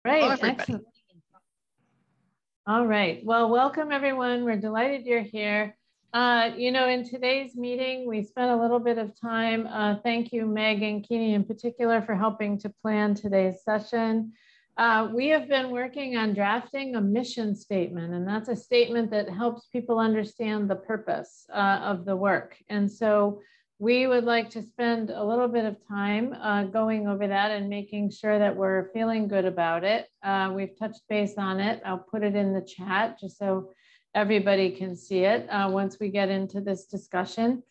Right, excellent. All right, well, welcome everyone. We're delighted you're here. In today's meeting, we spent a little bit of time. Thank you, Meg and Keeney in particular, for helping to plan today's session. We have been working on drafting a mission statement, and that's a statement that helps people understand the purpose of the work. And so we would like to spend a little bit of time going over that and making sure that we're feeling good about it. We've touched base on it. I'll put it in the chat just so everybody can see it once we get into this discussion.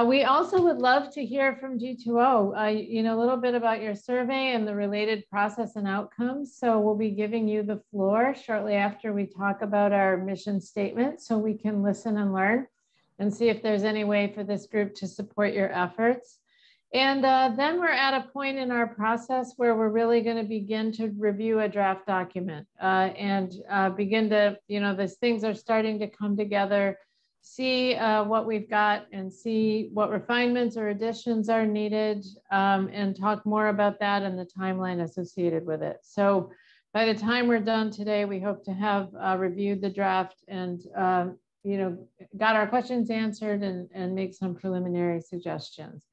We also would love to hear from G2O, a little bit about your survey and the related process and outcomes. So we'll be giving you the floor shortly after we talk about our mission statement so we can listen and learn and see if there's any way for this group to support your efforts. And then we're at a point in our process where we're really going to begin to review a draft document and begin to, these things are starting to come together, see what we've got and see what refinements or additions are needed and talk more about that and the timeline associated with it. So by the time we're done today, we hope to have reviewed the draft and got our questions answered and make some preliminary suggestions.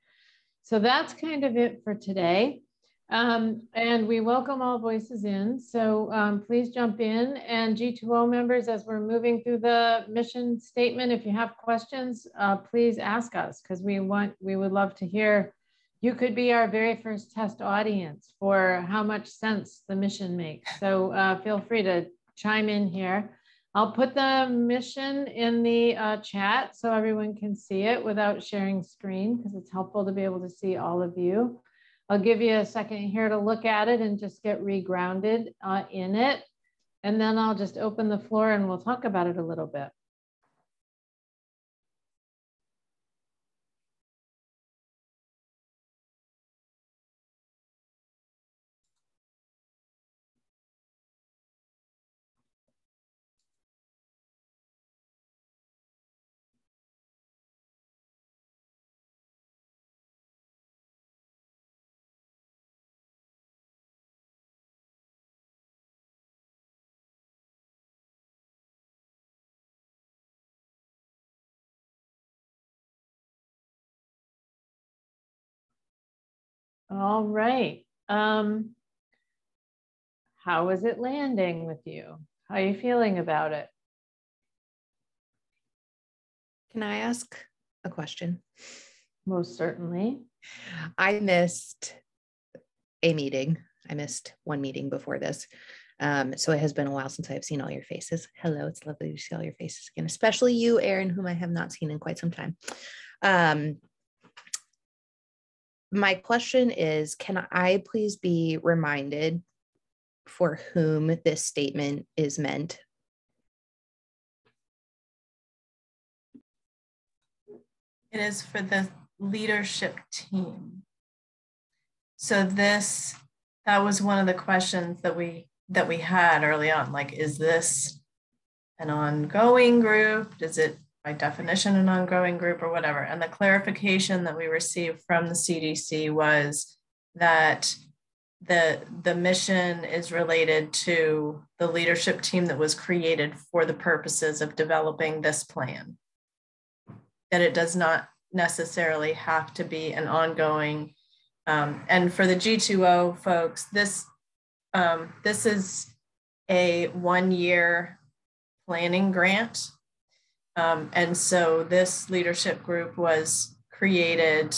So that's kind of it for today. And we welcome all voices in. So please jump in, and G2O members, as we're moving through the mission statement, if you have questions, please ask us, because we would love to hear. You could be our very first test audience for how much sense the mission makes. So feel free to chime in here. I'll put the mission in the chat so everyone can see it without sharing screen, because it's helpful to be able to see all of you. I'll give you a second here to look at it and just get regrounded in it. And then I'll just open the floor and we'll talk about it a little bit. All right. How is it landing with you? How are you feeling about it? Can I ask a question? Most certainly. I missed a meeting. I missed one meeting before this. So it has been a while since I've seen all your faces. Hello, it's lovely to see all your faces again, especially you, Erin, whom I have not seen in quite some time. My question is, can I please be reminded for whom this statement is meant? It is for the leadership team. So that was one of the questions that we had early on. Like, is this an ongoing group? Is it by definition an ongoing group or whatever? And the clarification that we received from the CDC was that the mission is related to the leadership team that was created for the purposes of developing this plan. That it does not necessarily have to be an ongoing, and for the G2O folks, this is a 1-year planning grant. And so this leadership group was created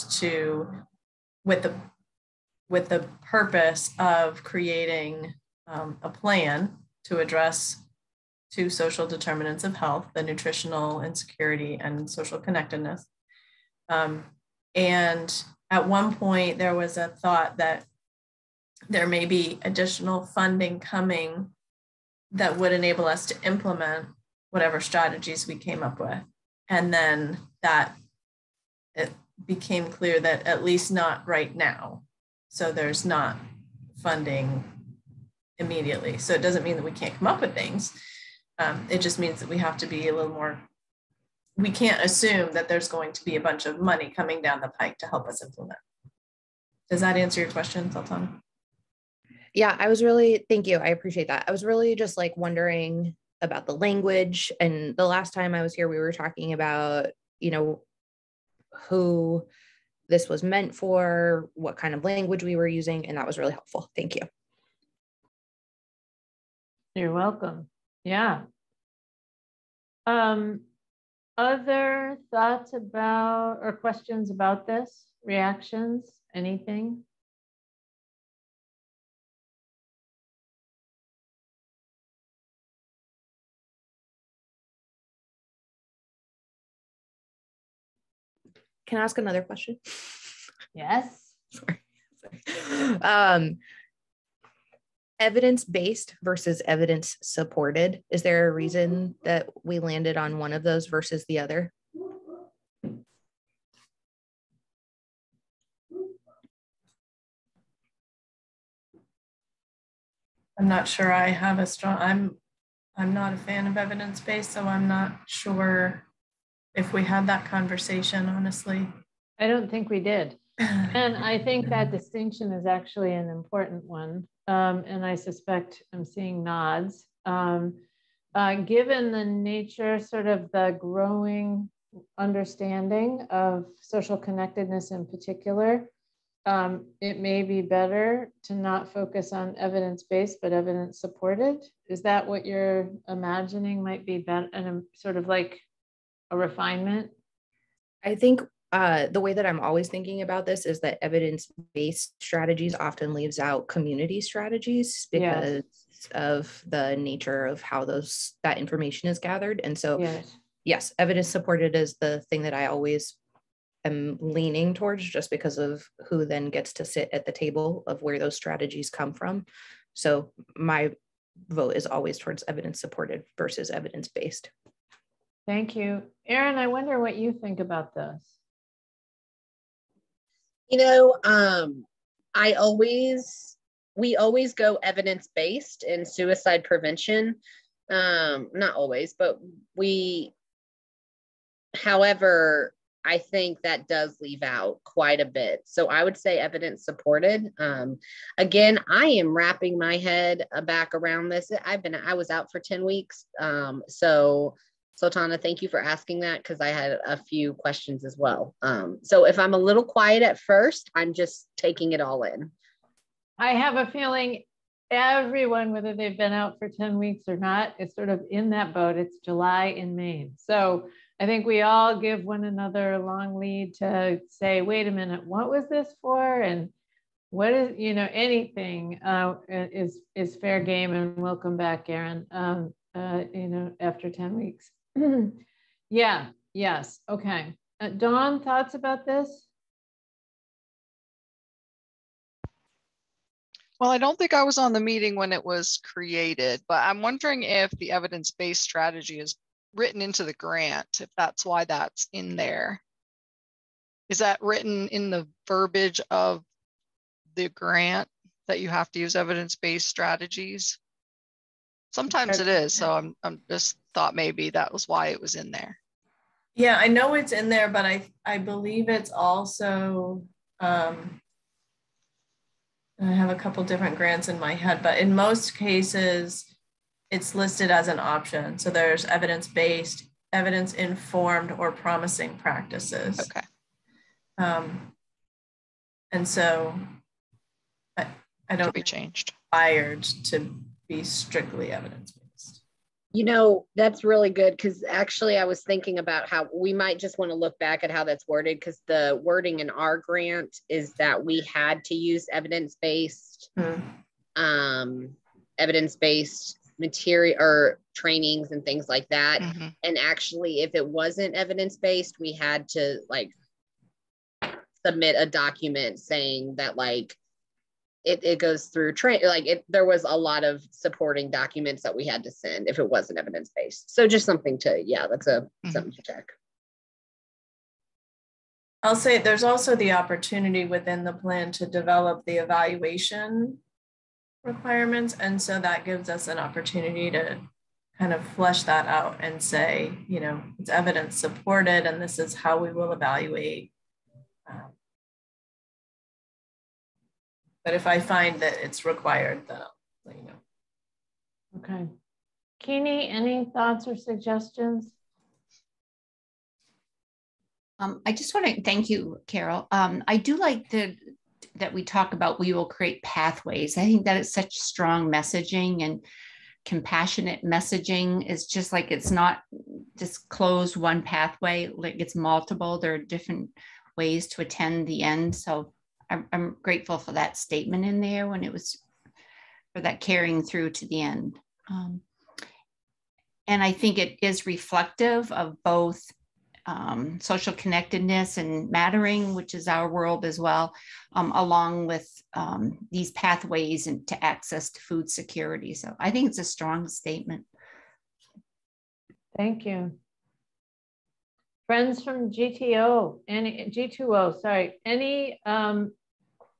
with the purpose of creating a plan to address 2 social determinants of health, the nutritional insecurity and social connectedness. And at one point there was a thought that there may be additional funding coming that would enable us to implement whatever strategies we came up with. And then it became clear that at least not right now. So there's not funding immediately. So it doesn't mean that we can't come up with things. It just means that we have to be a little more, we can't assume that there's going to be a bunch of money coming down the pike to help us implement. Does that answer your question, Sultan? Yeah, thank you. I appreciate that. I was really just like wondering about the language. And the last time I was here, we were talking about, who this was meant for, what kind of language we were using. And that was really helpful. Thank you. You're welcome. Yeah. Other thoughts about or questions about this? Reactions? Anything? Can I ask another question? Yes. Sorry. Evidence-based versus evidence-supported. Is there a reason that we landed on one of those versus the other? I'm not sure I have a strong, I'm not a fan of evidence-based, so I'm not sure if we had that conversation, honestly. I don't think we did. And I think that distinction is actually an important one. And I suspect I'm seeing nods. Given the nature, sort of the growing understanding of social connectedness in particular, it may be better to not focus on evidence-based, but evidence-supported. Is that what you're imagining might be better, and sort of like a refinement? I think the way that I'm always thinking about this is that evidence-based strategies often leaves out community strategies because of the nature of how that information is gathered. And so, yes, evidence-supported is the thing that I always am leaning towards, just because of who then gets to sit at the table of where those strategies come from. So my vote is always towards evidence-supported versus evidence-based. Thank you. Erin, I wonder what you think about this. We always go evidence-based in suicide prevention. Not always, but however, I think that does leave out quite a bit. So I would say evidence-supported. Again, I am wrapping my head back around this. I was out for 10 weeks. So Tana, thank you for asking that, because I had a few questions as well. So if I'm a little quiet at first, I'm just taking it all in. I have a feeling everyone, whether they've been out for 10 weeks or not, is sort of in that boat. It's July in Maine. So I think we all give one another a long lead to say, wait a minute, what was this for? And what is, anything is fair game, and welcome back, Erin, after 10 weeks. Yeah, yes, okay. Dawn, thoughts about this? Well, I don't think I was on the meeting when it was created, but I'm wondering if the evidence-based strategy is written into the grant, if that's why that's in there. Is that written in the verbiage of the grant that you have to use evidence-based strategies? Sometimes it is, so I'm just thought maybe that was why it was in there. Yeah, I know it's in there, but I believe it's also, I have a couple different grants in my head, but in most cases, it's listed as an option. So there's evidence-based, evidence-informed, or promising practices. Okay. And so I don't be changed. Required to be strictly evidence-based. That's really good, because actually I was thinking about how we might just want to look back at how that's worded, because the wording in our grant is that we had to use evidence-based evidence-based material or trainings and things like that. Mm-hmm. And actually, if it wasn't evidence-based, we had to submit a document saying that it goes through there was a lot of supporting documents that we had to send if it wasn't evidence-based. So just something to, that's something to check. I'll say there's also the opportunity within the plan to develop the evaluation requirements. And so that gives us an opportunity to kind of flesh that out and say, it's evidence supported, and this is how we will evaluate. But if I find that it's required, then I'll let you know. Okay. Kini, any thoughts or suggestions? I just want to thank you, Carol. I do like that we talk about we will create pathways. I think that is such strong messaging, and compassionate messaging is just like, it's not just closed one pathway, like it's multiple. There are different ways to attend the end. So I'm grateful for that statement in there when it was for that carrying through to the end. And I think it is reflective of both social connectedness and mattering, which is our world as well, along with these pathways and to access to food security. So I think it's a strong statement. Thank you. Friends from GTO, G2O, sorry, any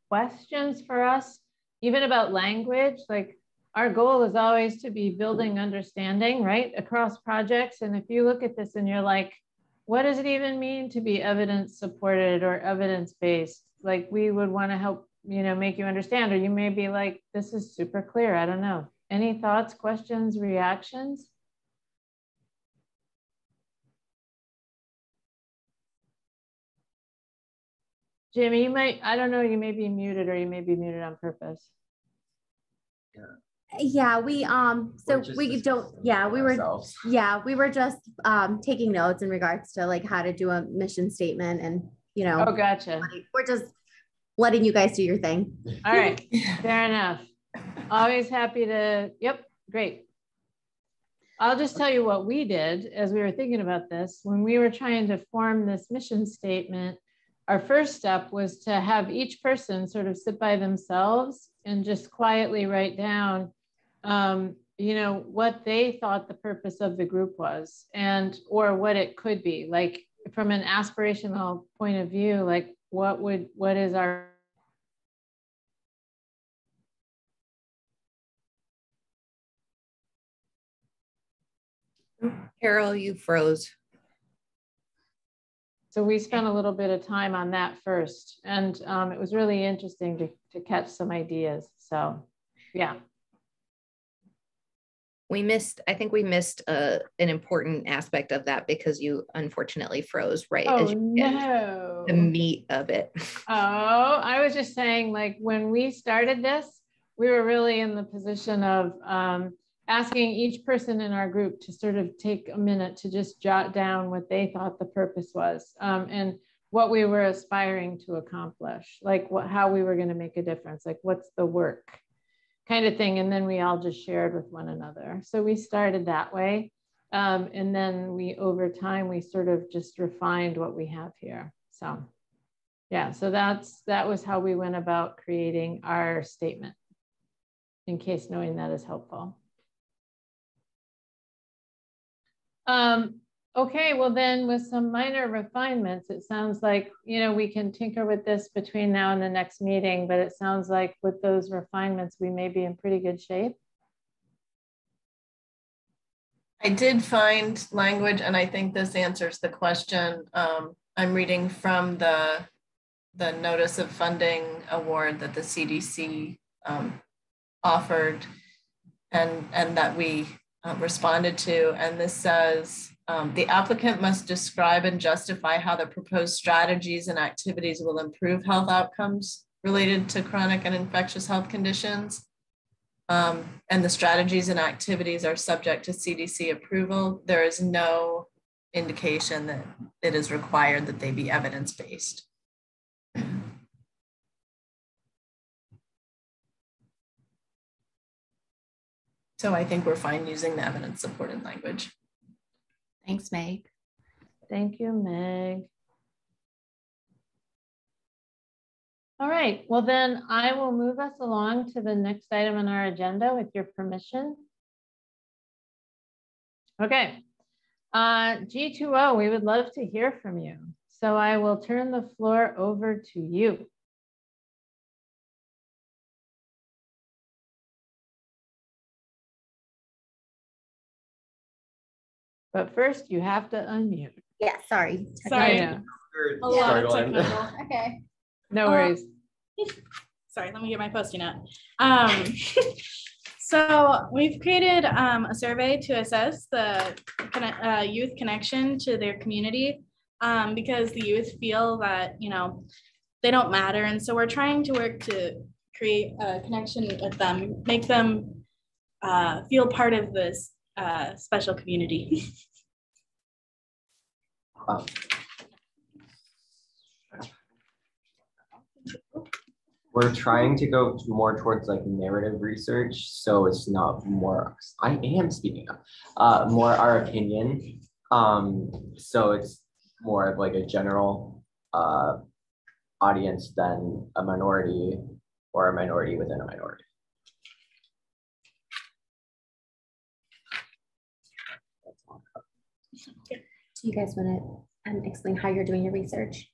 questions for us, even about language? Like, our goal is always to be building understanding, right, across projects. And if you look at this and you're like, what does it even mean to be evidence supported or evidence-based? Like, we would want to help, make you understand, or you may be like, this is super clear. I don't know. Any thoughts, questions, reactions? Jimmy, you might, I don't know, you may be muted, or you may be muted on purpose. Yeah, we were just taking notes in regards to like how to do a mission statement, and Oh, gotcha. We're just letting you guys do your thing. All right, fair enough. Always happy to, yep, great. I'll just tell you what we did as we were thinking about this. When we were trying to form this mission statement, our first step was to have each person sort of sit by themselves and just quietly write down, what they thought the purpose of the group was, or what it could be. Like, from an aspirational point of view, like what is our Carol, you froze. So we spent a little bit of time on that first, and it was really interesting to catch some ideas. So, yeah. I think we missed an important aspect of that because you unfortunately froze right Oh, as you no. the meat of it. Oh, I was just saying, like, when we started this, we were really in the position of asking each person in our group to sort of take a minute to just jot down what they thought the purpose was, and what we were aspiring to accomplish, like how we were going to make a difference, like what's the work kind of thing. And then we all just shared with one another. So we started that way. And then over time, we sort of just refined what we have here. So yeah, so that was how we went about creating our statement, in case knowing that is helpful. Okay, well then, with some minor refinements, it sounds like, we can tinker with this between now and the next meeting, but it sounds like with those refinements, we may be in pretty good shape. I did find language, and I think this answers the question. I'm reading from the notice of funding award that the CDC offered, and that we responded to. And this says, the applicant must describe and justify how the proposed strategies and activities will improve health outcomes related to chronic and infectious health conditions. And the strategies and activities are subject to CDC approval. There is no indication that it is required that they be evidence-based. So I think we're fine using the evidence-supported language. Thanks, Meg. Thank you, Meg. All right, well then I will move us along to the next item on our agenda with your permission. Okay, G2O, we would love to hear from you. So I will turn the floor over to you. But first, you have to unmute. Yeah, sorry. Sorry. A lot of technical. Okay. No worries. sorry, let me get my Post-it note. So we've created a survey to assess the youth connection to their community, because the youth feel that, you know, they don't matter. And so we're trying to work to create a connection with them, make them feel part of this special community. We're trying to go more towards like narrative research, so it's not more, I am speaking up, more our opinion. So it's more of like a general audience than a minority or a minority within a minority. Do you guys want to explain how you're doing your research?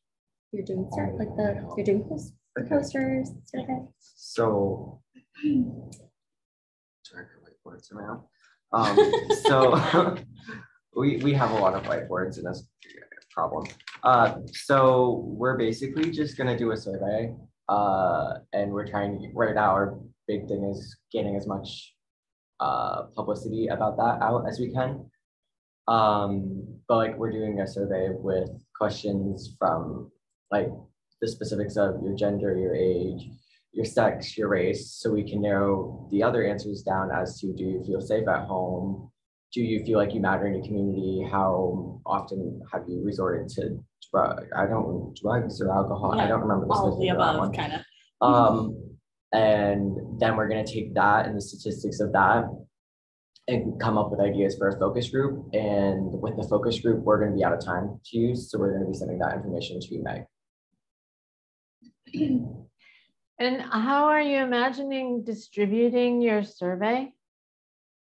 You're doing you're doing posters, survey. So, sorry for whiteboards around. So we have a lot of whiteboards, and that's a problem. So we're basically just gonna do a survey, and we're trying right now. Our big thing is getting as much publicity about that out as we can. But like we're doing a survey with questions from like the specifics of your gender, your age, your sex, your race, so we can narrow the other answers down as to, do you feel safe at home? Do you feel like you matter in your community? How often have you resorted to drugs or alcohol? Yeah, I don't remember the all of the above, kind of. And then we're gonna take that and the statistics of that and come up with ideas for a focus group. And with the focus group, we're going to be out of time to use. So we're going to be sending that information to Meg. And how are you imagining distributing your survey?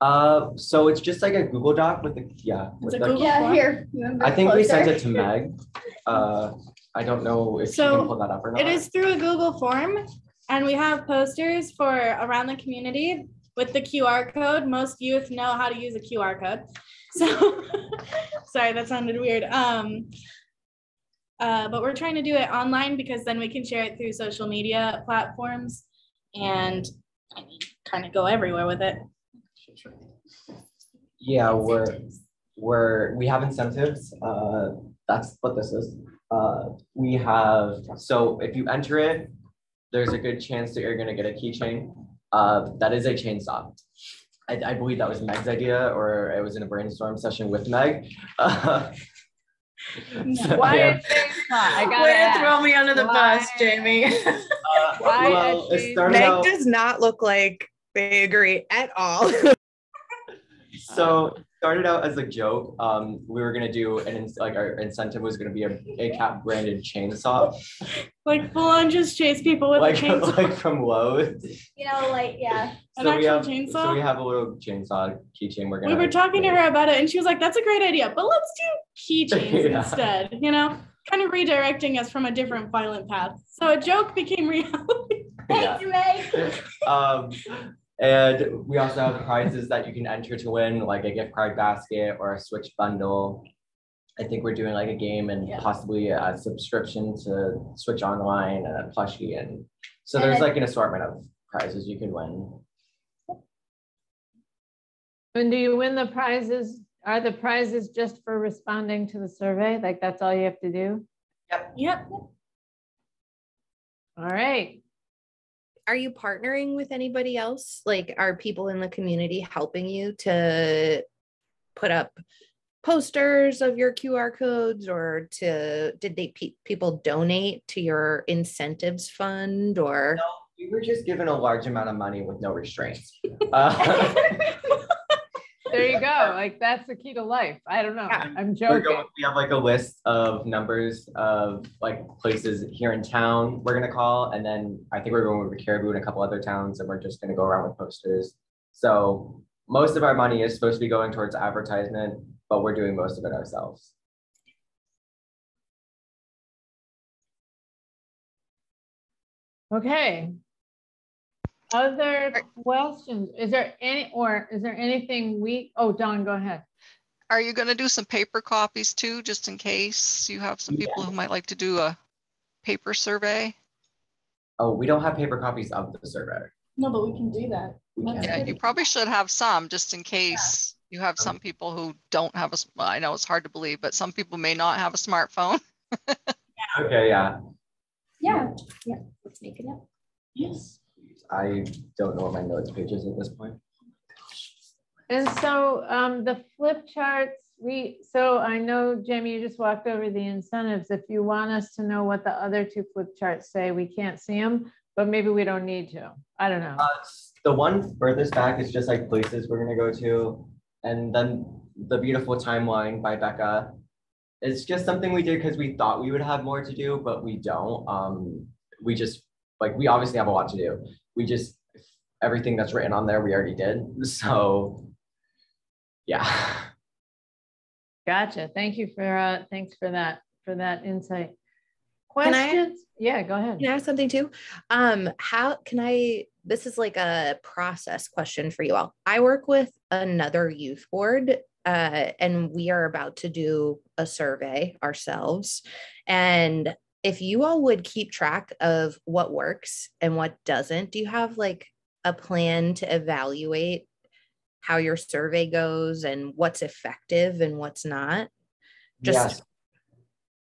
So it's just like a Google Doc with the, Here. I think we sent it to Meg. I don't know if she can pull that up or not. It is through a Google form, and we have posters for around the community with the QR code. Most youth know how to use a QR code. So, sorry, that sounded weird. But we're trying to do it online because then we can share it through social media platforms and kind of go everywhere with it. Yeah, we have incentives. That's what this is. We have, so if you enter it, there's a good chance that you're going to get a keychain. That is a chainsaw. I believe that was Meg's idea, or it was in a brainstorm session with Meg. So why a chainsaw? I gotta Way to throw me under the bus, Jamie. Well, Meg does not look like they agree at all. So it started out as a joke. We were gonna do our incentive was gonna be a cap branded chainsaw. Like full on just chase people with a chainsaw. Like from Lowe's. You know, like, yeah. An actual chainsaw? So we have a little chainsaw keychain. We were talking to her about it and she was like, that's a great idea, but let's do keychains instead, you know? Kind of redirecting us from a different violent path. So a joke became reality. Thanks, Ray. And we also have prizes that you can enter to win, like a gift card basket or a Switch bundle. I think we're doing like a game and possibly a subscription to Switch Online and a plushie. And so there's like an assortment of prizes you can win. And do you win the prizes? Are the prizes just for responding to the survey? Like that's all you have to do? Yep. All right. Are you partnering with anybody else? Like, are people in the community helping you to put up posters of your QR codes, or did people donate to your incentives fund, or? No, we were just given a large amount of money with no restraints. There you go. Like that's the key to life. I don't know. Yeah. I'm joking. We have like a list of numbers of like places here in town we're gonna call, and then I think we're going with Caribou and a couple other towns, and we're just gonna go around with posters. So most of our money is supposed to be going towards advertisement, but we're doing most of it ourselves. Okay. Other questions? Is there anything Dawn, go ahead. Are you going to do some paper copies too, just in case you have some people who might like to do a paper survey? Oh, we don't have paper copies of the survey. No, but we can do that. Yeah, you probably should have some just in case you have some people who don't have well, I know it's hard to believe, but some people may not have a smartphone. Okay, yeah. Yeah, let's make it up. Yes. I don't know what my notes page is at this point. And so the flip charts, so I know, Jamie, you just walked over the incentives. If you want us to know what the other two flip charts say, we can't see them, but maybe we don't need to. I don't know. The one furthest back is just like places we're gonna go to. And then the beautiful timeline by Becca. It's just something we did because we thought we would have more to do, but we don't. We just, like, we obviously have a lot to do. We just, everything that's written on there, we already did. So yeah. Gotcha. Thank you for, thanks for that insight. Questions? Yeah, go ahead. Can I ask something too? How can this is like a process question for you all. I work with another youth board, and we are about to do a survey ourselves. And if you all would keep track of what works and what doesn't, do you have like a plan to evaluate how your survey goes and what's effective and what's not? Yes.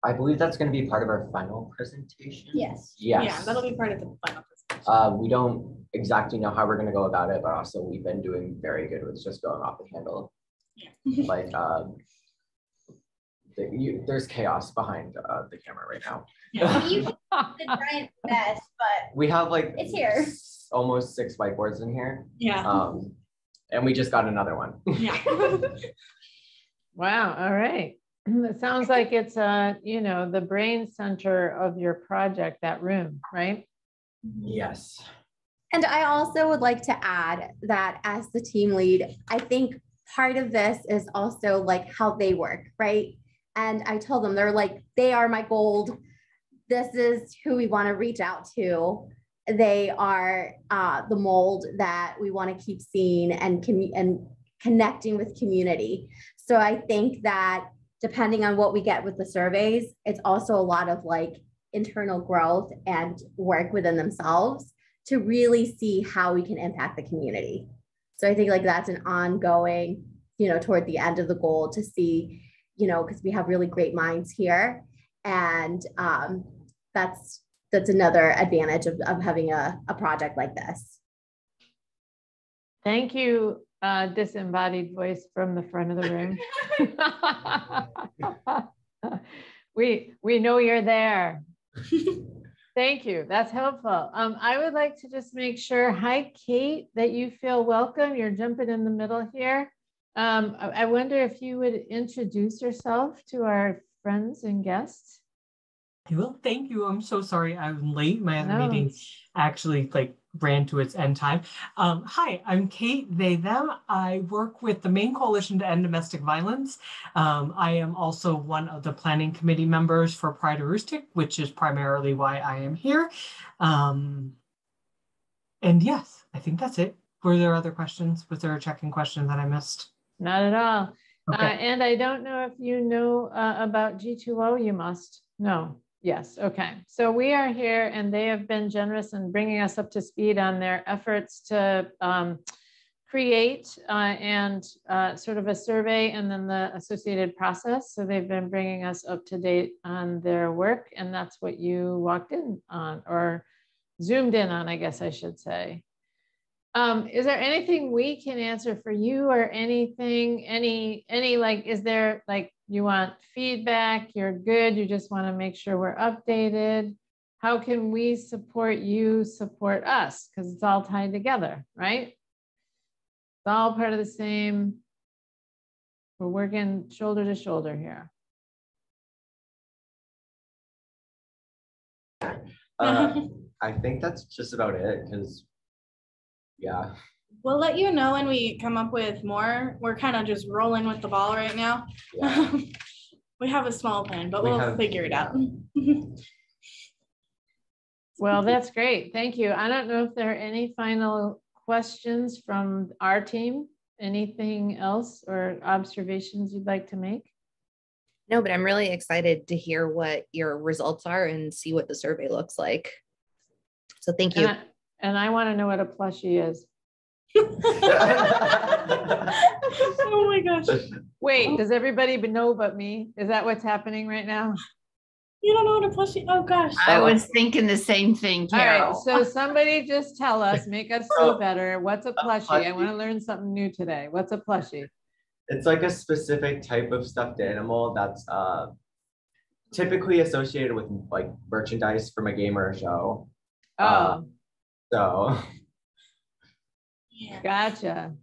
I believe that's going to be part of our final presentation. Yes. Yes. Yeah, that'll be part of the final presentation. We don't exactly know how we're going to go about it, but also we've been doing very good with just going off the handle. Yeah. Like, there's chaos behind the camera right now. Yeah. You the giant mess, but We have like it's here. Almost 6 whiteboards in here. Yeah. And we just got another one. Yeah. Wow. All right. It sounds like it's the brain center of your project, that room, right? Yes. And I also would like to add that as the team lead, I think part of this is also like how they work, right? And I told them, they're like, they are my gold. This is who we want to reach out to. They are the mold that we want to keep seeing and connecting with community. So I think that depending on what we get with the surveys, it's also a lot of like internal growth and work within themselves to really see how we can impact the community. So I think like that's an ongoing, toward the end of the goal to see, because we have really great minds here. And that's another advantage of having a project like this. Thank you, disembodied voice from the front of the room. We know you're there. Thank you. That's helpful. I would like to just make sure, hi, Kate, that you feel welcome. You're jumping in the middle here. I wonder if you would introduce yourself to our friends and guests. Well, thank you. I'm so sorry I'm late. My other meeting actually ran to its end time. Hi, I'm Kate, they, them. I work with the Maine Coalition to End Domestic Violence. I am also one of the planning committee members for Pride Aroostook, which is primarily why I am here. And yes, I think that's it. Were there other questions? Was there a check-in question that I missed? Not at all. Okay. And I don't know if you know about G2O, you must. No. Yes. Okay. So we are here and they have been generous in bringing us up to speed on their efforts to create sort of a survey and then the associated process. So they've been bringing us up to date on their work, and that's what you walked in on or zoomed in on, I guess I should say. Is there anything we can answer for you or anything, is there you want feedback, you're good, you just want to make sure we're updated? How can we support you, support us? Because it's all tied together, right? It's all part of the same, we're working shoulder to shoulder here. I think that's just about it because, yeah. We'll let you know when we come up with more. We're kind of just rolling with the ball right now. Yeah. We have a small plan, but we'll figure it out. Well, that's great. Thank you. I don't know if there are any final questions from our team. Anything else or observations you'd like to make? No, but I'm really excited to hear what your results are and see what the survey looks like. So thank you. And I want to know what a plushie is. Oh my gosh. Wait, does everybody know but me? Is that what's happening right now? You don't know what a plushie? Oh gosh. I was thinking the same thing, Carol. All right, so somebody just tell us, make us feel better. What's a plushie? I want to learn something new today. What's a plushie? It's like a specific type of stuffed animal that's typically associated with like merchandise from a game or a show. So Yeah. Gotcha.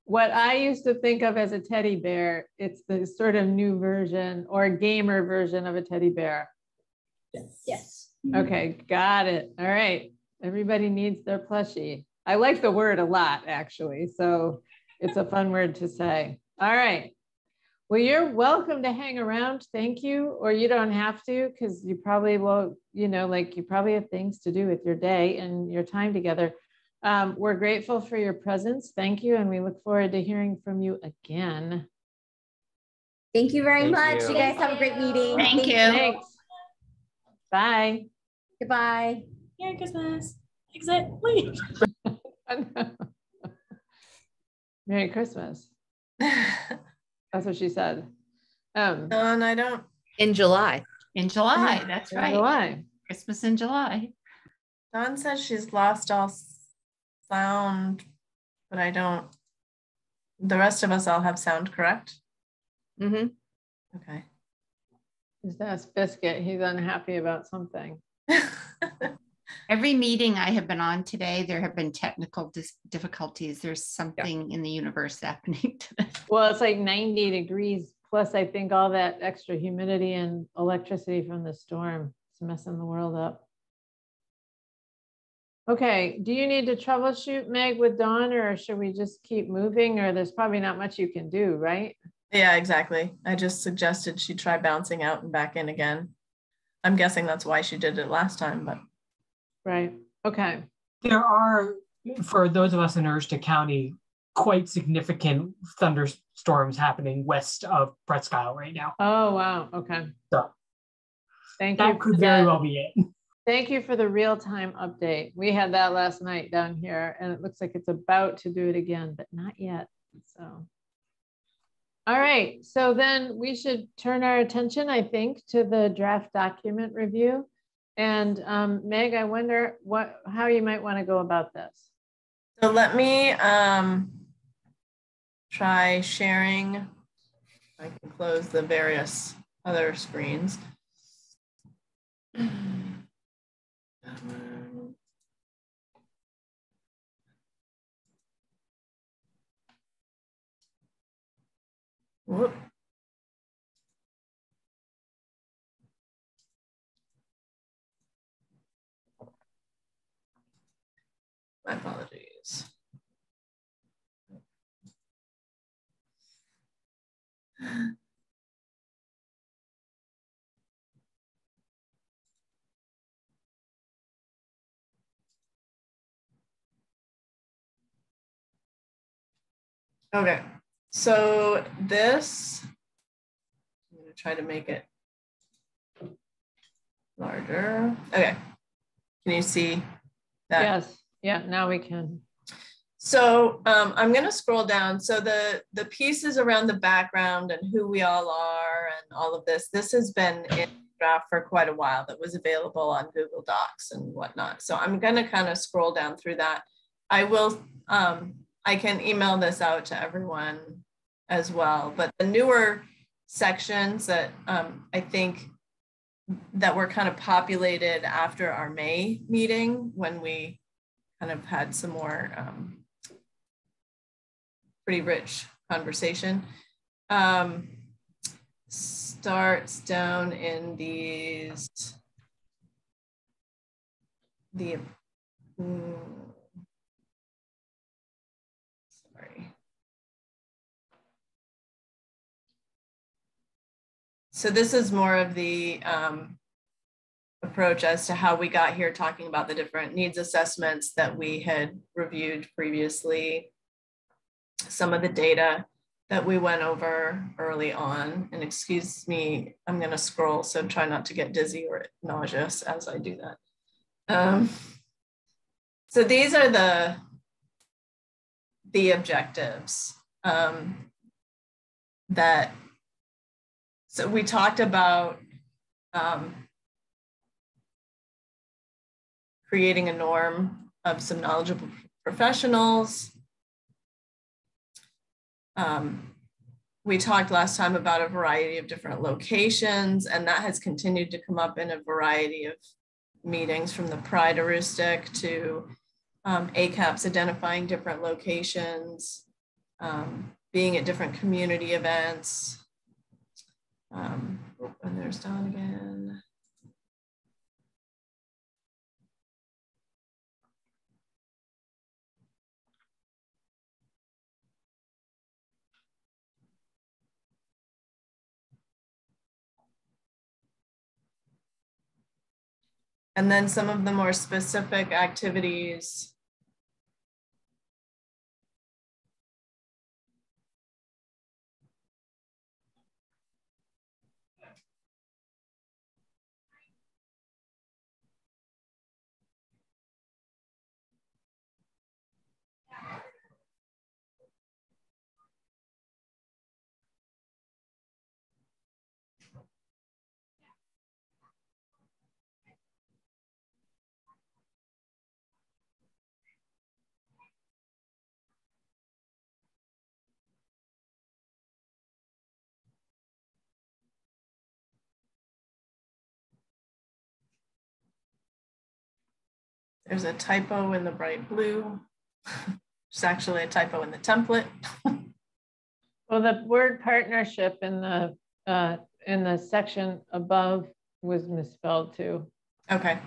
What I used to think of as a teddy bear, it's the sort of new version or gamer version of a teddy bear. Yes. Okay, got it. All right. Everybody needs their plushie. I like the word a lot, actually. So it's a fun word to say. All right. Well, you're welcome to hang around. Thank you. Or you don't have to, because you probably will, you know, like you probably have things to do with your day and your time together. We're grateful for your presence. Thank you. And we look forward to hearing from you again. Thank you very Thank much. You you. guys have a great meeting. Thank you. Thanks. Bye. Goodbye. Merry Christmas. Exit. Leave. Merry Christmas. That's what she said. And I don't. In July. In July, that's right. July. Christmas in July. Dawn says she's lost all sound, but I don't. The rest of us all have sound, correct? Mm-hmm. Okay. Just ask Biscuit. He's unhappy about something. Every meeting I have been on today, there have been technical difficulties. There's something in the universe happening today. Well, it's like 90 degrees plus, I think, all that extra humidity and electricity from the storm. It's messing the world up. Okay, do you need to troubleshoot, Meg, with Dawn, or should we just keep moving? Or there's probably not much you can do, right? Yeah, exactly. I just suggested she try bouncing out and back in again. I'm guessing that's why she did it last time, but. Right, okay. There are, for those of us in Aroostook County, quite significant thunderstorms happening west of Presque Isle right now. Oh, wow, okay. So thank you. that could very well be it. Thank you for the real-time update. We had that last night down here, and it looks like it's about to do it again, but not yet, so. All right, so then we should turn our attention, I think, to the draft document review. And Meg, I wonder how you might want to go about this. So let me try sharing. I can close the various other screens. Whoop. My apologies. Okay, so this, I'm going to try to make it larger. Okay, can you see that? Yes, yeah, now we can. So I'm going to scroll down. So the pieces around the background and who we all are and all of this has been in draft for quite a while. That was available on Google Docs and whatnot. So I'm going to kind of scroll down through that. I will, I can email this out to everyone as well. But the newer sections that I think that were kind of populated after our May meeting when we kind of had some more pretty rich conversation. Starts down in these, sorry. So this is more of the approach as to how we got here, talking about the different needs assessments that we had reviewed previously, some of the data that we went over early on. And excuse me, I'm going to scroll, so try not to get dizzy or nauseous as I do that. So these are the objectives so we talked about creating a norm of some knowledgeable professionals. We talked last time about a variety of different locations, and that has continued to come up in a variety of meetings, from the Pride Heuristic to ACAPs identifying different locations, being at different community events. And there's Dawn again. And then some of the more specific activities. There's a typo in the bright blue. It's actually a typo in the template. Well, the word partnership in the section above was misspelled too. Okay.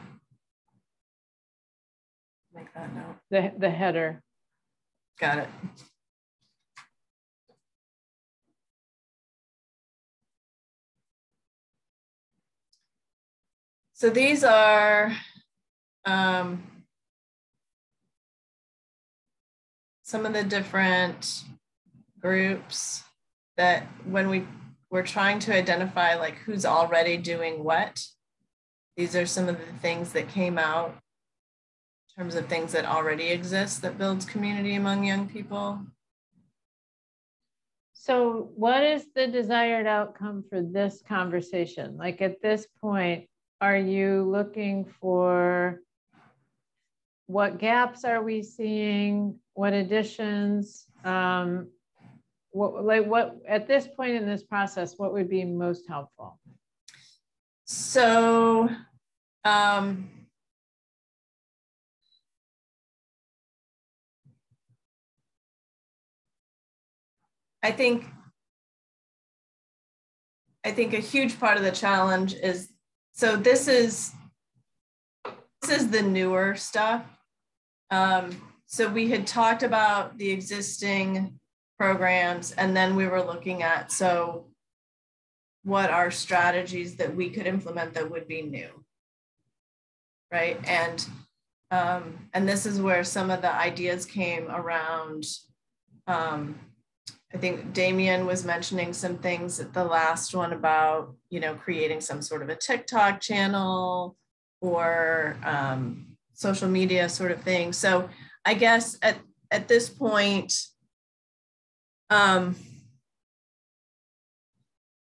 Make that note. The header. Got it. So these are some of the different groups that when we were trying to identify like who's already doing what, these are some of the things that came out in terms of things that already exist that builds community among young people. So what is the desired outcome for this conversation? Like at this point, are you looking for what gaps are we seeing? What additions? What at this point in this process, what would be most helpful? So I think a huge part of the challenge is, so this is the newer stuff. So we had talked about the existing programs, and then we were looking at, so what are strategies that we could implement that would be new, right? And this is where some of the ideas came around. I think Damien was mentioning some things at the last one about, you know, creating some sort of a TikTok channel or social media sort of thing. So I guess at this point,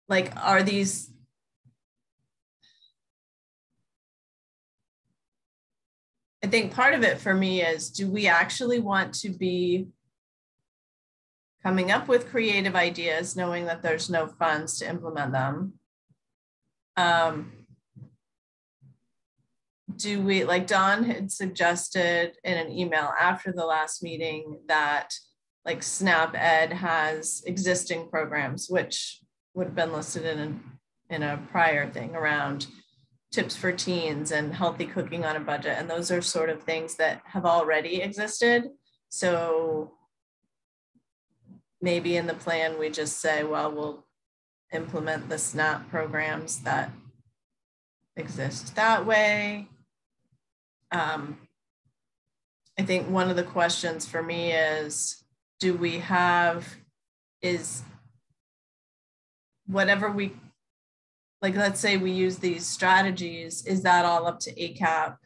like, are these, I think part of it for me is, do we actually want to be coming up with creative ideas, knowing that there's no funds to implement them? Do we, like Dawn had suggested in an email after the last meeting, that like Snap Ed has existing programs, which would have been listed in a prior thing around tips for teens and healthy cooking on a budget. And those are sort of things that have already existed. So maybe in the plan, we just say, well, we'll implement the SNAP programs that exist that way. I think one of the questions for me is, do we have, is whatever we, like, let's say we use these strategies, is that all up to ACAP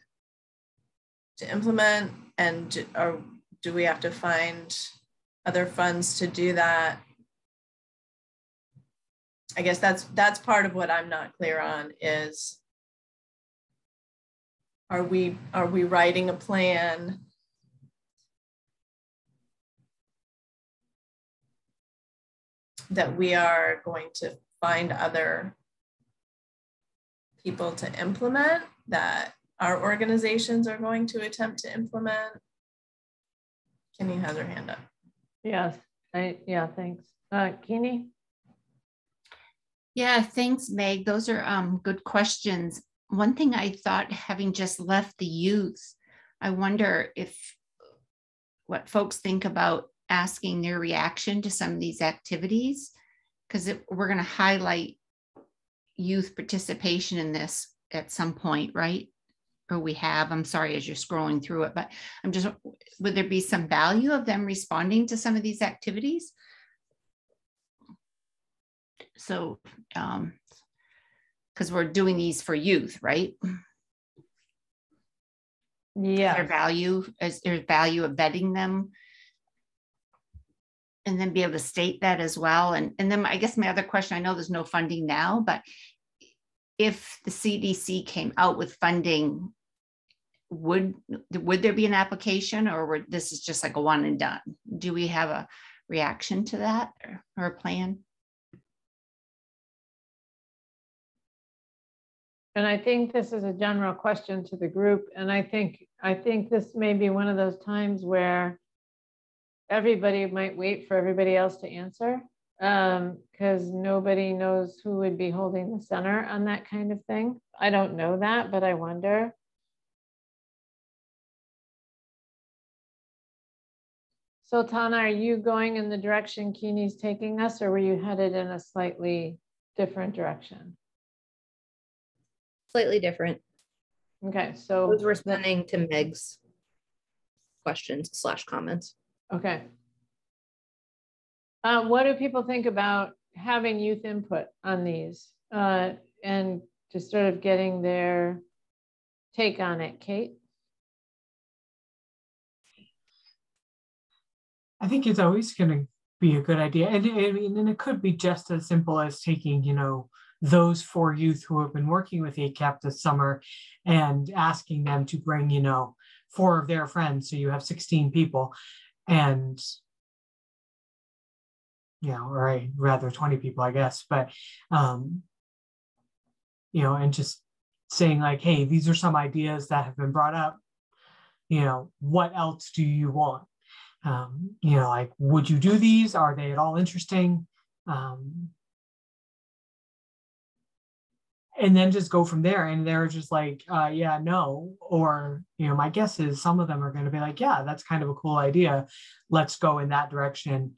to implement? And do we have to find other funds to do that? I guess that's part of what I'm not clear on is, are we writing a plan that we are going to find other people to implement, that our organizations are going to attempt to implement? Kenny has her hand up. Yes, yeah, thanks. Kini? Yeah, thanks, Meg. Those are good questions. One thing I thought, having just left the youth, I wonder what folks think about asking their reaction to some of these activities, because we're going to highlight youth participation in this at some point, right? Or we have, I'm sorry, as you're scrolling through it, but would there be some value of them responding to some of these activities? So, because we're doing these for youth, right? Yeah. Is there value of vetting them? And then be able to state that as well. And then I guess my other question, I know there's no funding now, but if the CDC came out with funding, would there be an application, or this is just like a one and done? Do we have a reaction to that or a plan? And I think this is a general question to the group. And I think this may be one of those times where everybody might wait for everybody else to answer, because nobody knows who would be holding the center on that kind of thing. I don't know that, but I wonder. Sultana, are you going in the direction Kini's taking us, or were you headed in a slightly different direction? Slightly different. Okay, so I was responding to Meg's questions / comments. Okay. What do people think about having youth input on these and just sort of getting their take on it, Kate? I think it's always going to be a good idea. And it could be just as simple as taking, those 4 youth who have been working with ACAP this summer and asking them to bring, 4 of their friends. So you have 16 people. And, or rather 20 people, I guess, but, and just saying like, hey, these are some ideas that have been brought up. What else do you want? Like, would you do these? Are they at all interesting? And then just go from there. And they're just like, yeah, no. Or, my guess is some of them are going to be like, yeah, that's kind of a cool idea. Let's go in that direction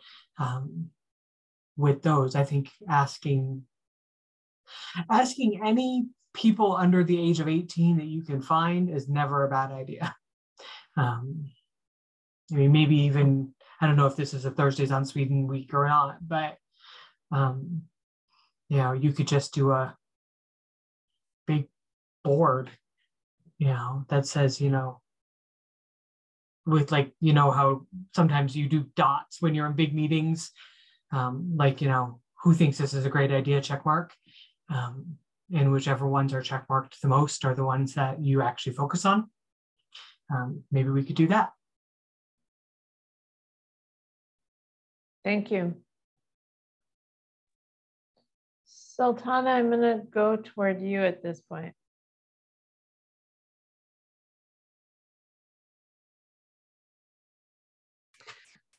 with those. I think asking any people under the age of 18 that you can find is never a bad idea. Maybe even, I don't know if this is a Thursdays on Sweden week or not, but, you could just do a big board, that says, with like, how sometimes you do dots when you're in big meetings, like, who thinks this is a great idea, check mark. And whichever ones are check marked the most are the ones that you actually focus on. Maybe we could do that. Thank you. Sultana, I'm going to go toward you at this point.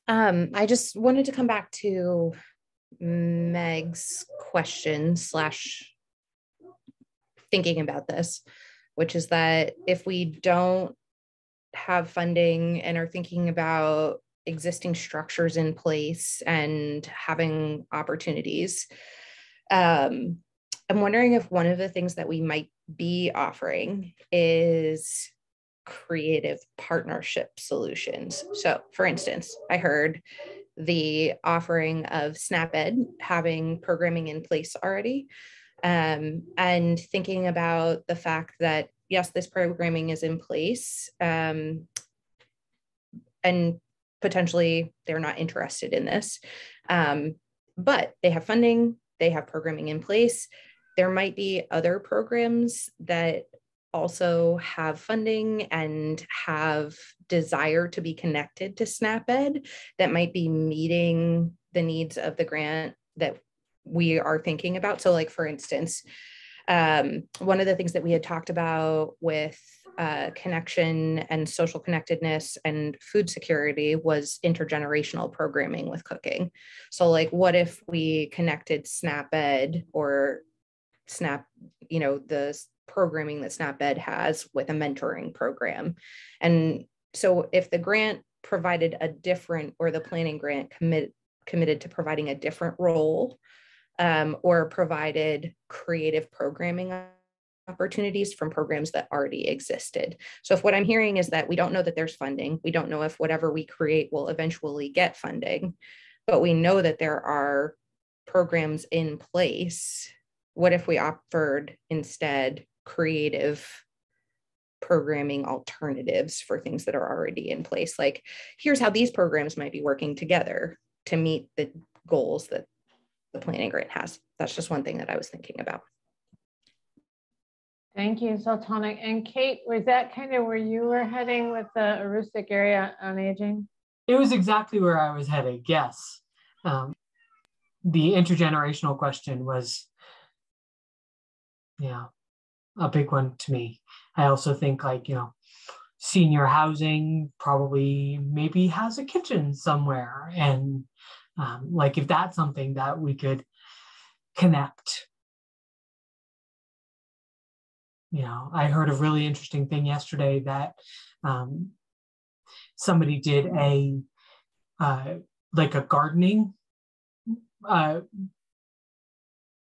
I just wanted to come back to Meg's question / thinking about this, which is that if we don't have funding and are thinking about existing structures in place and having opportunities, I'm wondering if one of the things that we might be offering is creative partnership solutions. So for instance, I heard the offering of SnapEd having programming in place already, and thinking about the fact that, yes, this programming is in place, and potentially they're not interested in this. But they have funding, they have programming in place. There might be other programs that also have funding and have desire to be connected to SNAP-Ed that might be meeting the needs of the grant that we are thinking about. So like, for instance, one of the things that we had talked about with connection and social connectedness and food security was intergenerational programming with cooking. So like, what if we connected SNAP-Ed or SNAP, the programming that SNAP-Ed has with a mentoring program. And so if the grant provided a different, or the planning grant committed to providing a different role, or provided creative programming opportunities from programs that already existed. So if what I'm hearing is that we don't know that there's funding, we don't know if whatever we create will eventually get funding, but we know that there are programs in place. What if we offered instead creative programming alternatives for things that are already in place? Like, here's how these programs might be working together to meet the goals that the planning grant has. That's just one thing that I was thinking about. Thank you, Sultana. And Kate, was that kind of where you were heading with the Aroostook area on aging? It was exactly where I was heading, yes. The intergenerational question was, a big one to me. I also think senior housing probably maybe has a kitchen somewhere. And if that's something that we could connect. I heard a really interesting thing yesterday that somebody did a gardening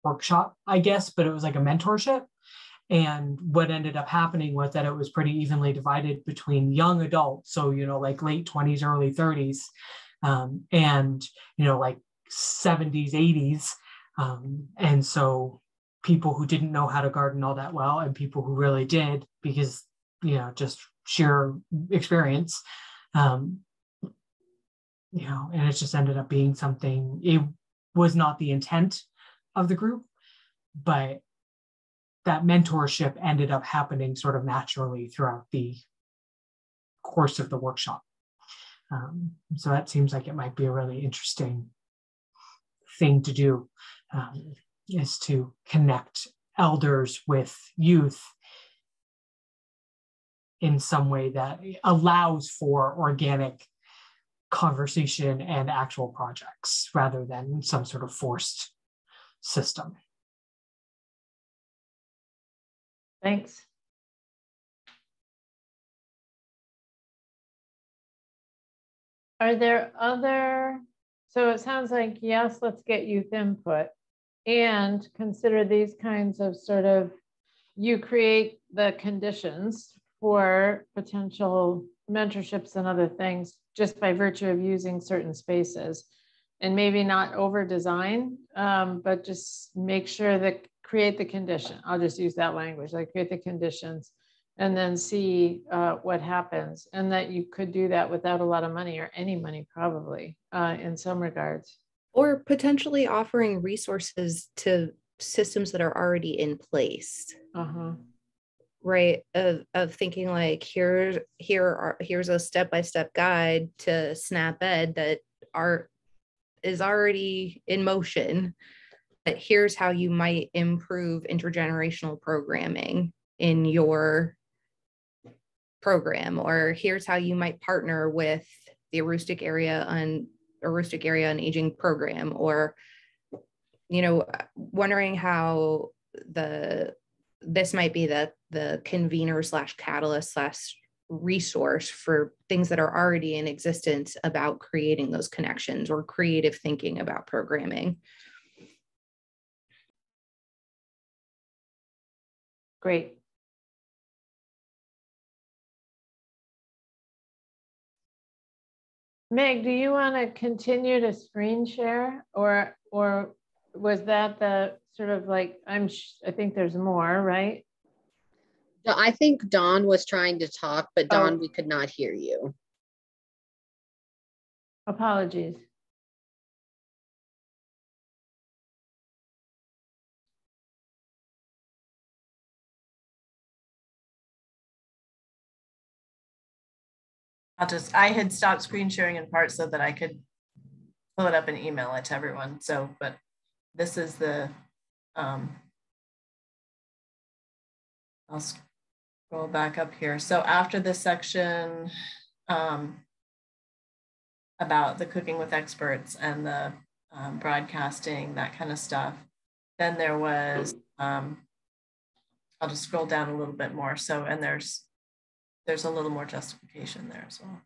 workshop, I guess, but it was like a mentorship. And what ended up happening was that it was pretty evenly divided between young adults, so like late 20s, early 30s, and 70s, 80s, and so people who didn't know how to garden all that well, and people who really did because just sheer experience, and it just ended up being something. It was not the intent of the group, but that mentorship ended up happening sort of naturally throughout the course of the workshop. So that seems like it might be a really interesting thing to do, is to connect elders with youth in some way that allows for organic conversation and actual projects rather than some sort of forced system. Thanks. Are there other, so it sounds like, yes, let's get youth input and consider these kinds of sort of, you create the conditions for potential mentorships and other things just by virtue of using certain spaces, and maybe not over design, but just make sure that create the condition. I'll just use that language, like create the conditions and then see what happens. And that you could do that without a lot of money, or any money probably, in some regards. Or potentially offering resources to systems that are already in place. Right, of thinking like, here's a step-by-step guide to SNAP-Ed that is already in motion. But here's how you might improve intergenerational programming in your program, or here's how you might partner with the Aroostook area and aging program, or wondering how this might be the convener / catalyst / resource for things that are already in existence about creating those connections or creative thinking about programming. Great. Meg, do you want to continue to screen share, or was that the sort of like, I think there's more, right? I think Dawn was trying to talk, but Dawn, we could not hear you. Apologies. I had stopped screen sharing in part so that I could pull it up and email it to everyone. So, but this is the, I'll scroll back up here. So after this section about the cooking with experts and the broadcasting, that kind of stuff, then there was, I'll just scroll down a little bit more. So, and there's a little more justification there as well.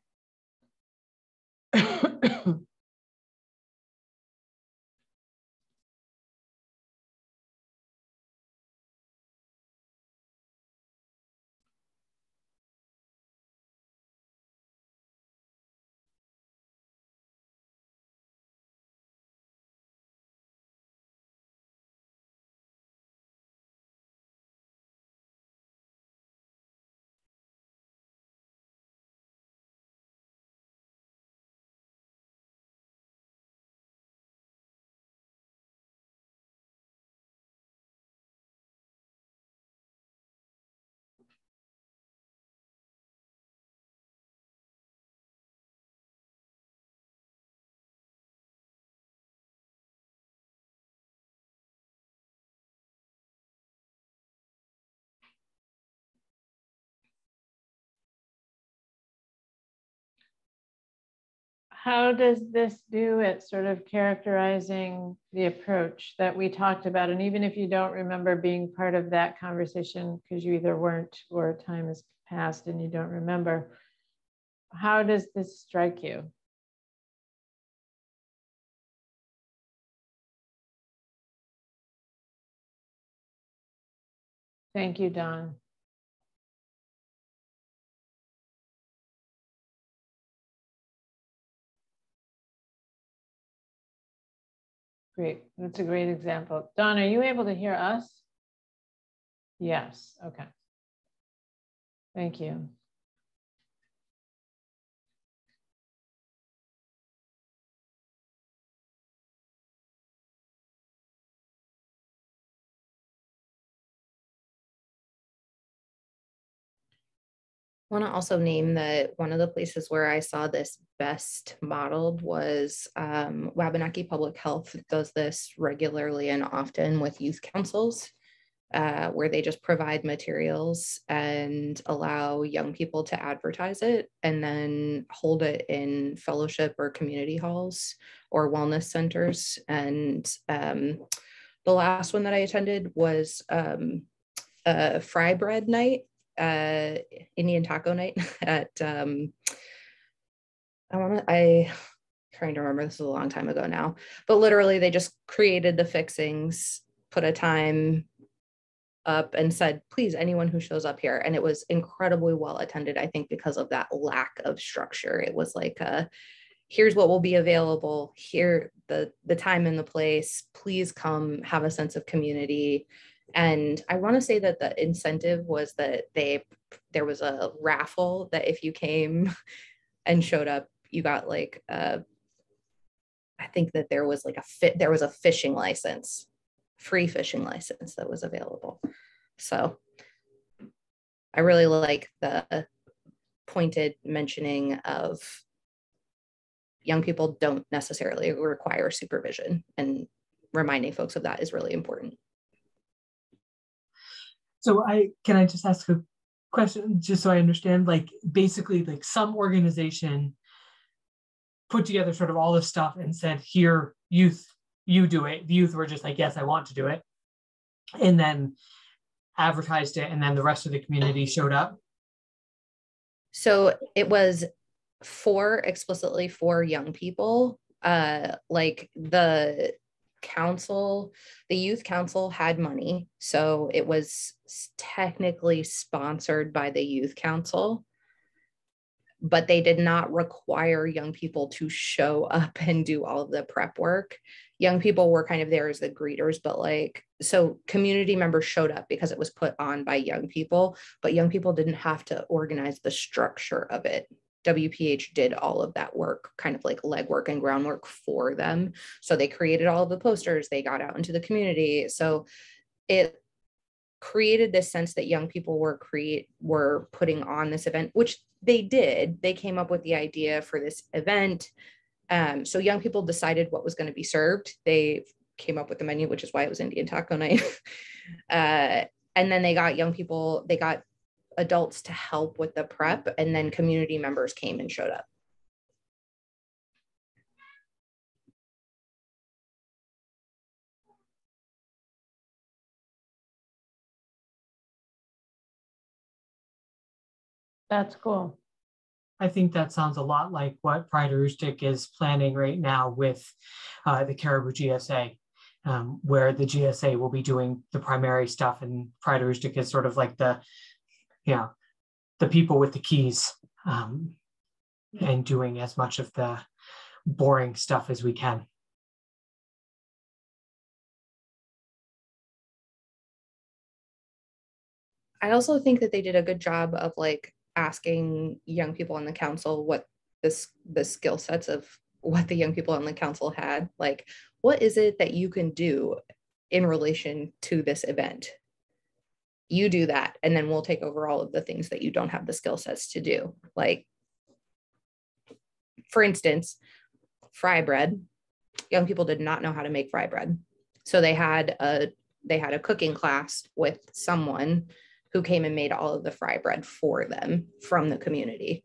How does this do at sort of characterizing the approach that we talked about? And even if you don't remember being part of that conversation because you either weren't or time has passed and you don't remember, how does this strike you? Thank you, Don. Great, that's a great example. Don, are you able to hear us? Yes, okay. Thank you. I want to also name that one of the places where I saw this best modeled was Wabanaki Public Health does this regularly and often with youth councils, where they just provide materials and allow young people to advertise it and then hold it in fellowship or community halls or wellness centers. And the last one that I attended was fry bread night. Indian taco night at I'm trying to remember, this is a long time ago now, but literally they just created the fixings, put a time up and said, please, anyone who shows up here. And it was incredibly well attended, I think, because of that lack of structure. It was like, here's what will be available, here, the time and the place, please come, have a sense of community. And I want to say that the incentive was that there was a raffle that if you came and showed up, you got like I think that there was like there was a fishing license, free fishing license that was available. So I really like the pointed mentioning of young people don't necessarily require supervision, and reminding folks of that is really important. So can I just ask a question just so I understand? Like basically, like some organization put together sort of all this stuff and said, here, youth, you do it. The youth were just like, yes, I want to do it. And then advertised it, and then the rest of the community showed up. So it was explicitly for young people. Like the youth council had money, so it was technically sponsored by the youth council, but they did not require young people to show up and do all of the prep work. Young people were kind of there as the greeters, but so community members showed up because it was put on by young people, but young people didn't have to organize the structure of it. WPH did all of that work, kind of like legwork and groundwork for them. So they created all of the posters, they got out into the community. So it created this sense that young people were putting on this event, which they did. They came up with the idea for this event. So young people decided what was going to be served. They came up with the menu, which is why it was Indian Taco Night. And then they got adults to help with the prep, and then community members came and showed up. That's cool. I think that sounds a lot like what Pride Aroostook is planning right now with the Caribou GSA, where the GSA will be doing the primary stuff, and Pride Aroostook is sort of like the people with the keys, and doing as much of the boring stuff as we can. I also think that they did a good job of like asking young people on the council what the skill sets of what the young people on the council had. Like, what is it that you can do in relation to this event? You do that, and then we'll take over all of the things that you don't have the skill sets to do. Like, for instance, fry bread. Young people did not know how to make fry bread. So they had a cooking class with someone who came and made all of the fry bread for them from the community.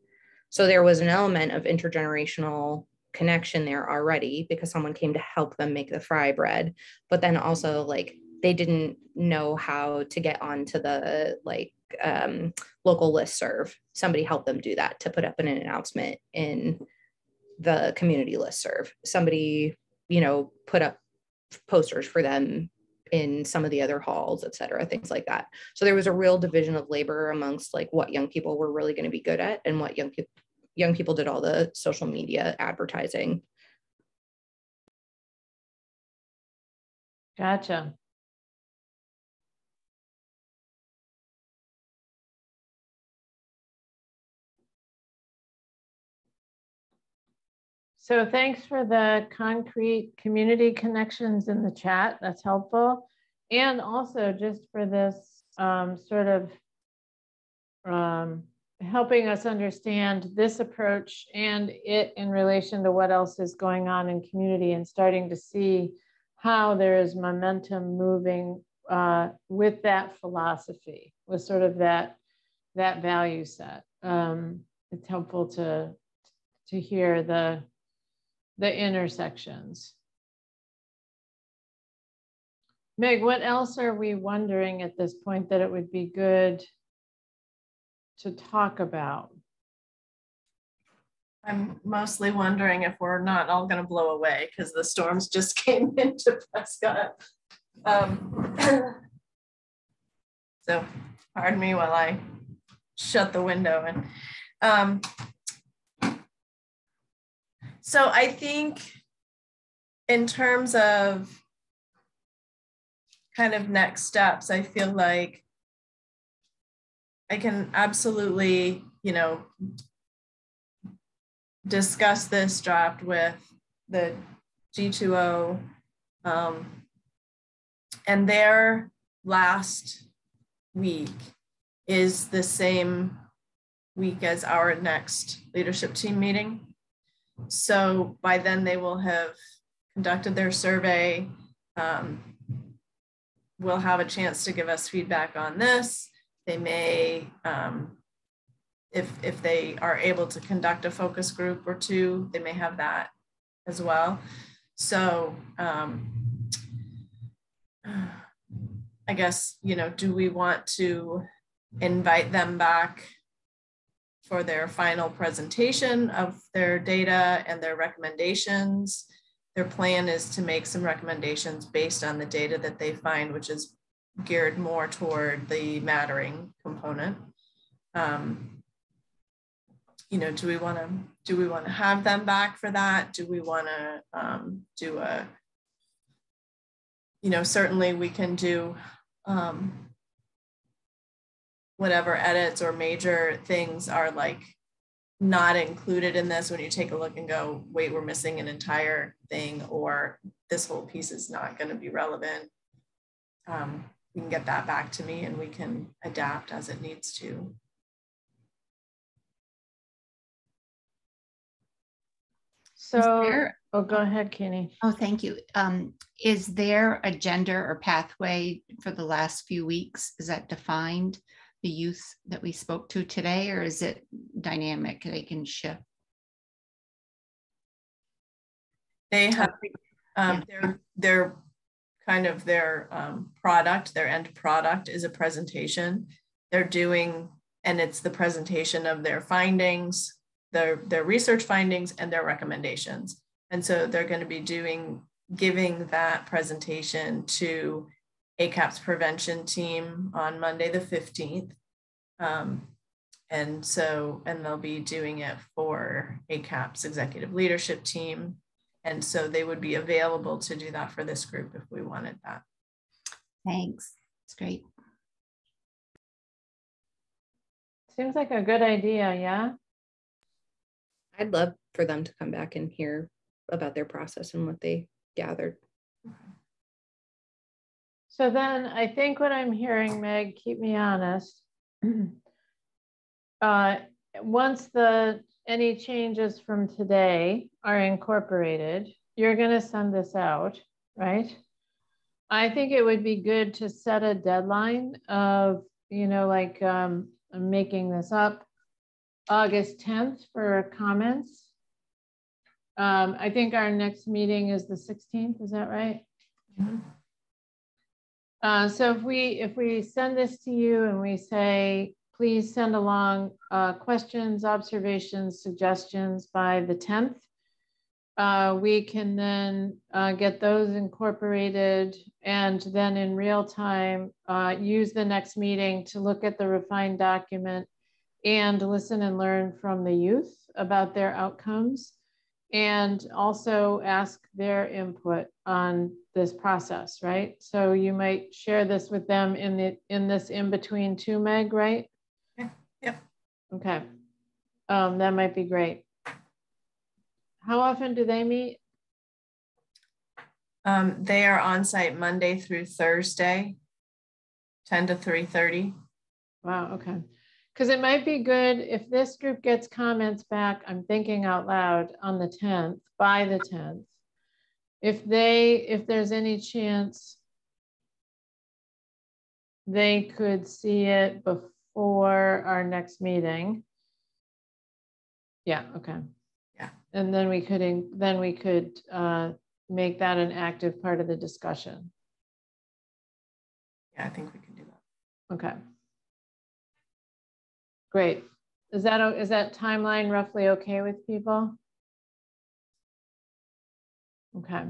So there was an element of intergenerational connection there already, because someone came to help them make the fry bread. But then also, like, they didn't know how to get onto the local listserv. Somebody helped them do that, to put up an announcement in the community listserv. Somebody, put up posters for them in some of the other halls, et cetera, things like that. So there was a real division of labor amongst like what young people were really going to be good at, and what young people did all the social media advertising. Gotcha. So thanks for the concrete community connections in the chat. That's helpful. And also just for this sort of helping us understand this approach and it in relation to what else is going on in community, and starting to see how there is momentum moving with that philosophy, with sort of that value set. It's helpful to hear the intersections. Meg, what else are we wondering at this point that it would be good to talk about? I'm mostly wondering if we're not all going to blow away because the storms just came into Prescott. So pardon me while I shut the window. And so I think in terms of kind of next steps, I feel like I can absolutely, discuss this draft with the G2O, and their last week is the same week as our next leadership team meeting. So by then they will have conducted their survey. We'll have a chance to give us feedback on this. They may, if they are able to conduct a focus group or two, they may have that as well. So I guess, do we want to invite them back for their final presentation of their data and their recommendations? Their plan is to make some recommendations based on the data that they find, which is geared more toward the mattering component. Do we want to have them back for that? Do we want to do a, certainly we can do whatever edits or major things are like not included in this when you take a look and go, wait, we're missing an entire thing, or this whole piece is not going to be relevant, you can get that back to me and we can adapt as it needs to. So, oh, go ahead, Kenny. Oh, thank you. Is there a gender or pathway for the last few weeks? Is that defined, the youth that we spoke to today, or is it dynamic? They can shift? They have their kind of their product, their end product is a presentation. They're doing, and it's the presentation of their findings, their research findings and their recommendations. And so they're going to be giving that presentation to ACAP's prevention team on Monday the 15th. And they'll be doing it for ACAP's executive leadership team. And so they would be available to do that for this group if we wanted that. Thanks. It's great. Seems like a good idea, yeah? I'd love for them to come back and hear about their process and what they gathered. So then I think what I'm hearing, Meg, keep me honest. Once any changes from today are incorporated, you're going to send this out, right? I think it would be good to set a deadline of, like I'm making this up, August 10th for comments. I think our next meeting is the 16th, is that right? Mm-hmm. So if we send this to you and we say, please send along questions, observations, suggestions by the 10th, we can then get those incorporated and then in real time use the next meeting to look at the refined document and listen and learn from the youth about their outcomes and also ask their input on this process, right? So you might share this with them in this in-between too, Meg, right? Yep. Okay. That might be great. How often do they meet? They are on site Monday through Thursday, 10 to 3:30. Wow, okay. Because it might be good if this group gets comments back, I'm thinking out loud, on the 10th, by the 10th. If there's any chance they could see it before our next meeting. Yeah, okay. Yeah. And then we could make that an active part of the discussion. Yeah, I think we can do that. Okay. Great. Is that timeline roughly okay with people? Okay.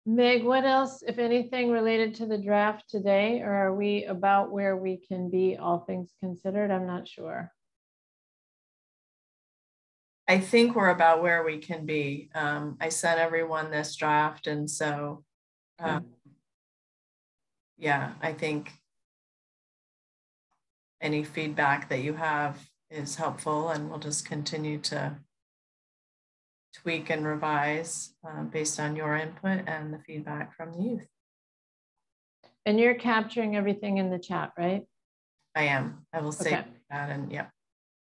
Meg, what else, if anything, related to the draft today, or are we about where we can be, all things considered? I'm not sure. I think we're about where we can be. I sent everyone this draft, and so, yeah, I think any feedback that you have is helpful, and we'll just continue to tweak and revise based on your input and the feedback from the youth. And you're capturing everything in the chat, right? I am. I will save that, and yeah.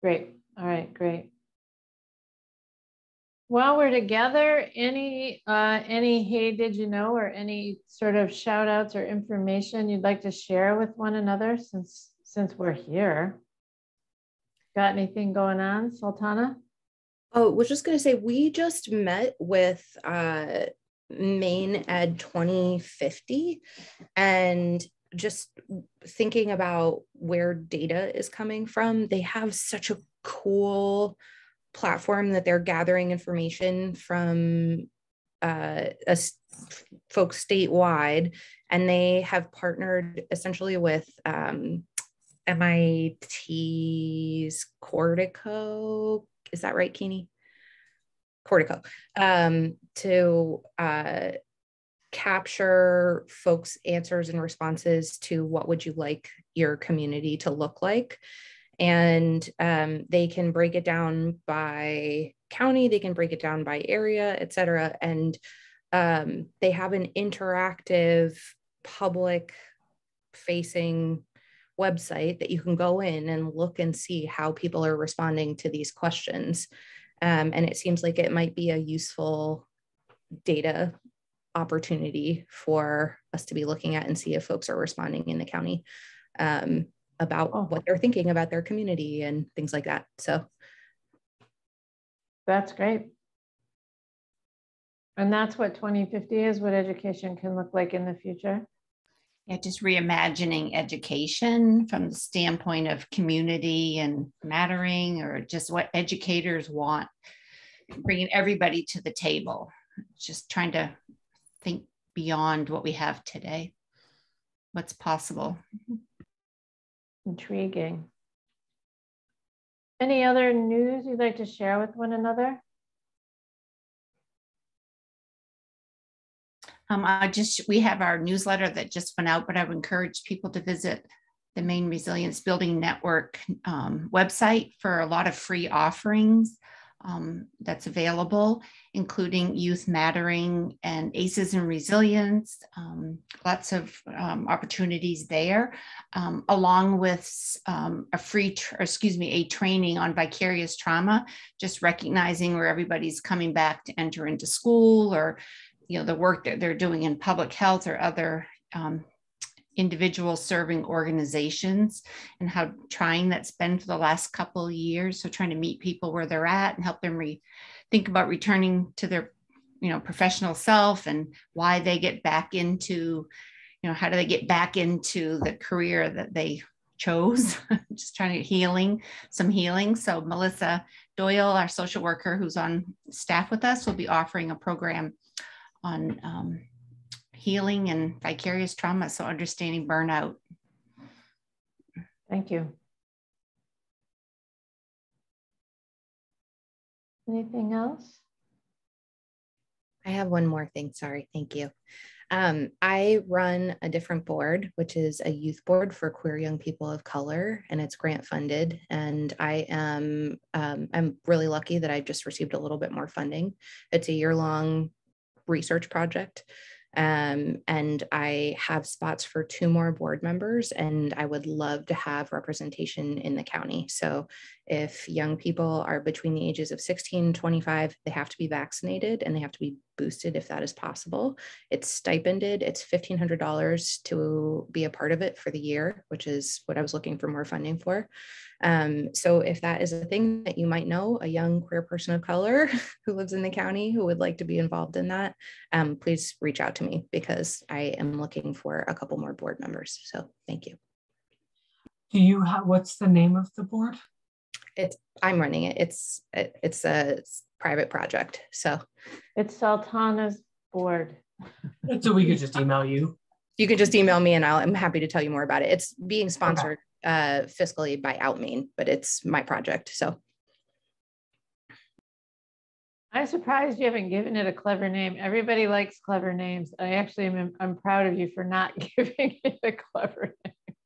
Great. All right, great. While we're together, any hey, did you know, or any sort of shout outs or information you'd like to share with one another since we're here? Got anything going on, Sultana? Oh, was just going to say, we just met with Maine Ed 2050 and just thinking about where data is coming from. They have such a cool platform that they're gathering information from folks statewide, and they have partnered essentially with MIT's Cortico. Is that right, Keeney? Cortico, to capture folks' answers and responses to what would you like your community to look like. And they can break it down by county, they can break it down by area, et cetera. And they have an interactive public facing website that you can go in and look and see how people are responding to these questions. And it seems like it might be a useful data opportunity for us to be looking at and see if folks are responding in the county about what they're thinking about their community and things like that. So that's great. And that's what 2050 is, what education can look like in the future. Yeah, just reimagining education from the standpoint of community and mattering, or just what educators want, bringing everybody to the table, just trying to think beyond what we have today, what's possible. Intriguing. Any other news you'd like to share with one another? We have our newsletter that just went out, but I would encourage people to visit the Maine Resilience Building Network website for a lot of free offerings that's available, including Youth Mattering and ACEs and Resilience, lots of opportunities there, along with a training on vicarious trauma, just recognizing where everybody's coming back to enter into school, or the work that they're doing in public health or other individual serving organizations, and how trying that's been for the last couple of years. So trying to meet people where they're at and help them think about returning to their professional self, and why they get back into, how do they get back into the career that they chose. Just trying to some healing. So Melissa Doyle, our social worker who's on staff with us, will be offering a program on healing and vicarious trauma, so understanding burnout. Thank you. Anything else? I have one more thing, sorry, thank you. I run a different board, which is a youth board for queer young people of color, and it's grant funded. And I'm really lucky that I just received a little bit more funding. It's a year-long research project. And I have spots for 2 more board members, and I would love to have representation in the county. So if young people are between the ages of 16 and 25, they have to be vaccinated and they have to be boosted if that is possible. It's stipended. It's $1,500 to be a part of it for the year, which is what I was looking for more funding for. So if that is a thing that you might know, a young queer person of color who lives in the county who would like to be involved in that, please reach out to me, because I am looking for a couple more board members. So thank you. Do you have, what's the name of the board? I'm running it. It's a private project. So it's Sultana's board. So we could just email you. You can just email me and I'm happy to tell you more about it. It's being sponsored fiscally by Outmain, but it's my project. So I'm surprised you haven't given it a clever name. Everybody likes clever names. I'm proud of you for not giving it a clever name.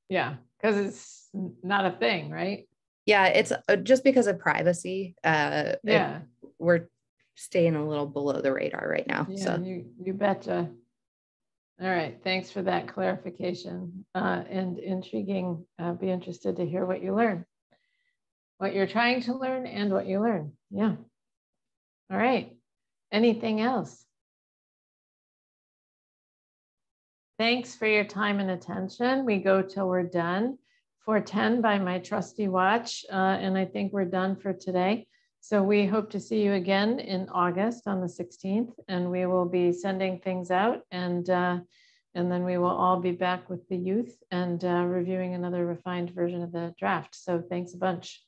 Yeah, because it's not a thing, right? Yeah, it's just because of privacy. Yeah, we're staying a little below the radar right now. Yeah, so you betcha. All right, thanks for that clarification and intriguing. Be interested to hear what you learn, what you're trying to learn, and what you learn. Yeah. All right. Anything else? Thanks for your time and attention. We go till we're done. 4:10 by my trusty watch, and I think we're done for today. So we hope to see you again in August on the 16th, and we will be sending things out, and then we will all be back with the youth and reviewing another refined version of the draft. So thanks a bunch.